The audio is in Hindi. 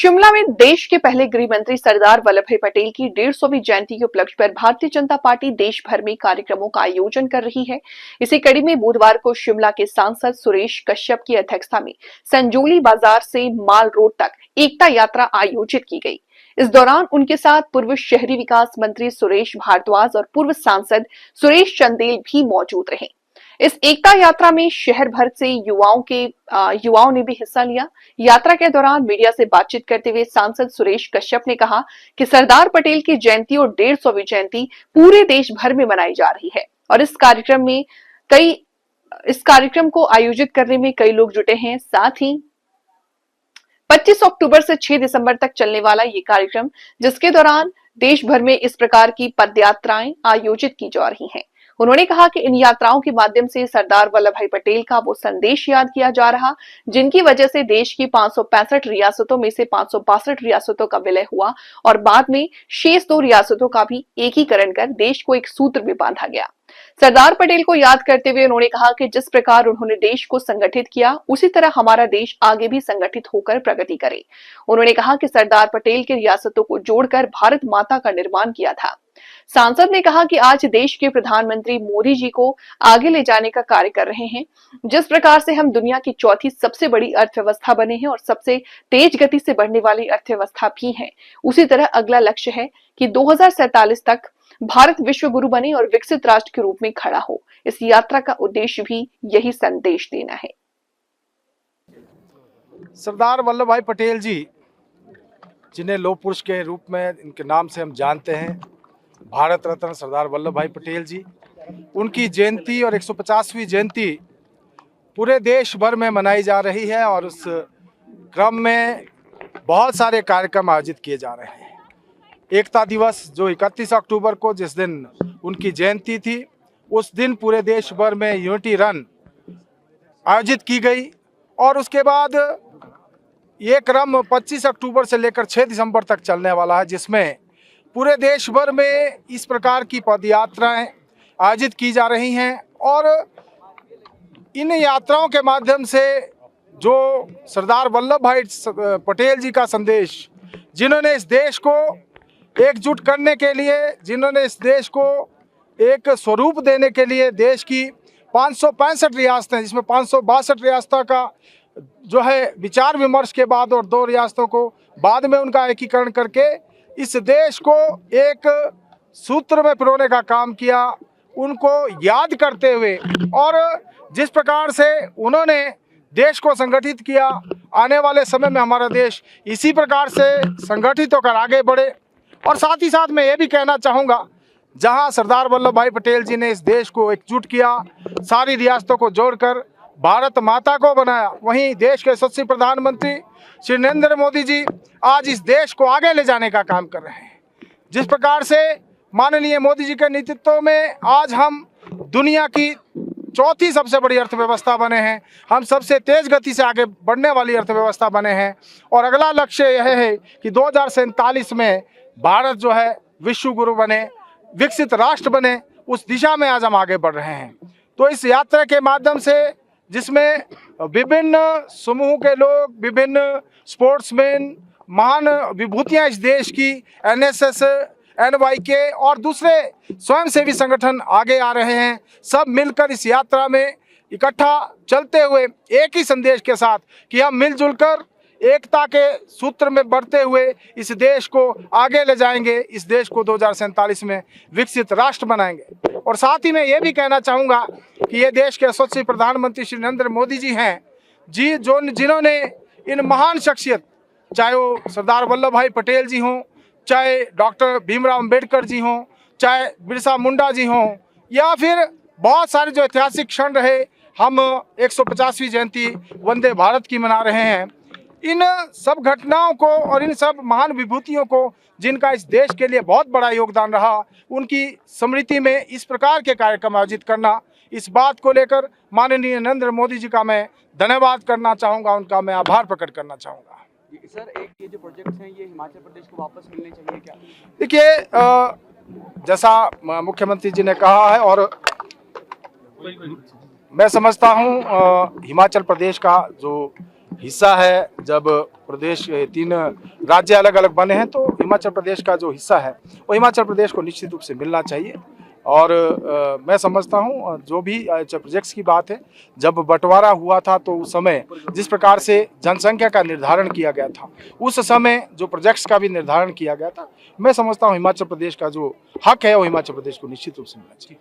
शिमला में देश के पहले गृह मंत्री सरदार वल्लभ भाई पटेल की 150वीं जयंती के उपलक्ष्य पर भारतीय जनता पार्टी देश भर में कार्यक्रमों का आयोजन कर रही है। इसी कड़ी में बुधवार को शिमला के सांसद सुरेश कश्यप की अध्यक्षता में संजोली बाजार से माल रोड तक एकता यात्रा आयोजित की गई। इस दौरान उनके साथ पूर्व शहरी विकास मंत्री सुरेश भारद्वाज और पूर्व सांसद सुरेश चंदेल भी मौजूद रहे। इस एकता यात्रा में शहर भर से युवाओं ने भी हिस्सा लिया। यात्रा के दौरान मीडिया से बातचीत करते हुए सांसद सुरेश कश्यप ने कहा कि सरदार पटेल की जयंती और 150वीं जयंती पूरे देश भर में मनाई जा रही है और इस कार्यक्रम को आयोजित करने में कई लोग जुटे हैं। साथ ही 25 अक्टूबर से 6 दिसंबर तक चलने वाला ये कार्यक्रम, जिसके दौरान देश भर में इस प्रकार की पदयात्राएं आयोजित की जा रही हैं। उन्होंने कहा कि इन यात्राओं के माध्यम से सरदार वल्लभ भाई पटेल का वो संदेश याद किया जा रहा, जिनकी वजह से देश की 565 रियासतों में से 562 रियासतों का विलय हुआ और बाद में शेष 2 रियासतों का भी एकीकरण कर देश को एक सूत्र में बांधा गया। सरदार पटेल को याद करते हुए उन्होंने कहा कि जिस प्रकार उन्होंने देश को संगठित किया, उसी तरह हमारा देश आगे भी संगठित होकर प्रगति करे। उन्होंने कहा कि सरदार पटेल की रियासतों को जोड़कर भारत माता का निर्माण किया था। सांसद ने कहा कि आज देश के प्रधानमंत्री मोदी जी को आगे ले जाने का कार्य कर रहे हैं। जिस प्रकार से हम दुनिया की चौथी सबसे बड़ी अर्थव्यवस्था बने हैं और सबसे तेज गति से बढ़ने वाली अर्थव्यवस्था भी है, उसी तरह अगला लक्ष्य है कि 2047 तक भारत विश्व गुरु बने और विकसित राष्ट्र के रूप में खड़ा हो। इस यात्रा का उद्देश्य भी यही संदेश देना है। सरदार वल्लभ भाई पटेल जी, जिन्हें लौह पुरुष के रूप में इनके नाम से हम जानते हैं, भारत रत्न सरदार वल्लभ भाई पटेल जी, उनकी जयंती और 150वीं जयंती पूरे देश भर में मनाई जा रही है और उस क्रम में बहुत सारे कार्यक्रम आयोजित किए जा रहे हैं। एकता दिवस जो 31 अक्टूबर को, जिस दिन उनकी जयंती थी, उस दिन पूरे देश भर में यूनिटी रन आयोजित की गई और उसके बाद ये क्रम 25 अक्टूबर से लेकर 6 दिसंबर तक चलने वाला है, जिसमें पूरे देश भर में इस प्रकार की पदयात्राएं आयोजित की जा रही हैं और इन यात्राओं के माध्यम से जो सरदार वल्लभ भाई पटेल जी का संदेश, जिन्होंने इस देश को एकजुट करने के लिए, जिन्होंने इस देश को एक स्वरूप देने के लिए देश की 565 रियासतें, जिसमें 562 रियासतों का जो है विचार विमर्श के बाद और 2 रियासतों को बाद में उनका एकीकरण करके इस देश को एक सूत्र में पिरोने का काम किया, उनको याद करते हुए और जिस प्रकार से उन्होंने देश को संगठित किया, आने वाले समय में हमारा देश इसी प्रकार से संगठित होकर आगे बढ़े। और साथ ही साथ मैं ये भी कहना चाहूँगा, जहाँ सरदार वल्लभ भाई पटेल जी ने इस देश को एकजुट किया, सारी रियासतों को जोड़कर भारत माता को बनाया, वहीं देश के यशस्वी प्रधानमंत्री श्री नरेंद्र मोदी जी आज इस देश को आगे ले जाने का काम कर रहे हैं। जिस प्रकार से माननीय मोदी जी के नेतृत्व में आज हम दुनिया की चौथी सबसे बड़ी अर्थव्यवस्था बने हैं, हम सबसे तेज गति से आगे बढ़ने वाली अर्थव्यवस्था बने हैं और अगला लक्ष्य यह है कि 2047 में भारत जो है विश्व गुरु बने, विकसित राष्ट्र बने, उस दिशा में आज हम आगे बढ़ रहे हैं। तो इस यात्रा के माध्यम से, जिसमें विभिन्न समूह के लोग, विभिन्न स्पोर्ट्समैन, महान विभूतियां इस देश की, NSS, NYK और दूसरे स्वयंसेवी संगठन आगे आ रहे हैं, सब मिलकर इस यात्रा में इकट्ठा चलते हुए एक ही संदेश के साथ कि हम मिलजुल कर एकता के सूत्र में बढ़ते हुए इस देश को आगे ले जाएंगे, इस देश को 2047 में विकसित राष्ट्र बनाएंगे। और साथ ही मैं ये भी कहना चाहूँगा कि ये देश के यशस्वी प्रधानमंत्री श्री नरेंद्र मोदी जी हैं, जिन्होंने इन महान शख्सियत, चाहे वो सरदार वल्लभ भाई पटेल जी हों, चाहे डॉक्टर भीमराव अंबेडकर जी हों, चाहे बिरसा मुंडा जी हों, या फिर बहुत सारे जो ऐतिहासिक क्षण रहे, हम 150वीं जयंती वंदे भारत की मना रहे हैं। इन सब घटनाओं को और इन सब महान विभूतियों को, जिनका इस देश के लिए बहुत बड़ा योगदान रहा, उनकी स्मृति में इस प्रकार के कार्यक्रम आयोजित करना, इस बात को लेकर माननीय नरेंद्र मोदी जी का मैं धन्यवाद करना चाहूँगा, उनका मैं आभार प्रकट करना चाहूँगा। सर, एक ये जो प्रोजेक्ट्स हैं, ये हिमाचल प्रदेश को वापस मिलने चाहिए क्या? देखिए, जैसा मुख्यमंत्री जी ने कहा है और मैं समझता हूँ हिमाचल प्रदेश का जो हिस्सा है। जब प्रदेश के 3 राज्य अलग अलग बने हैं तो हिमाचल प्रदेश का जो हिस्सा है वो हिमाचल प्रदेश को निश्चित रूप से मिलना चाहिए। और मैं समझता हूँ जो भी प्रोजेक्ट्स की बात है, जब बंटवारा हुआ था तो उस समय जिस प्रकार से जनसंख्या का निर्धारण किया गया था, उस समय जो प्रोजेक्ट्स का भी निर्धारण किया गया था, मैं समझता हूँ हिमाचल प्रदेश का जो हक है वो हिमाचल प्रदेश को निश्चित रूप से मिलना चाहिए।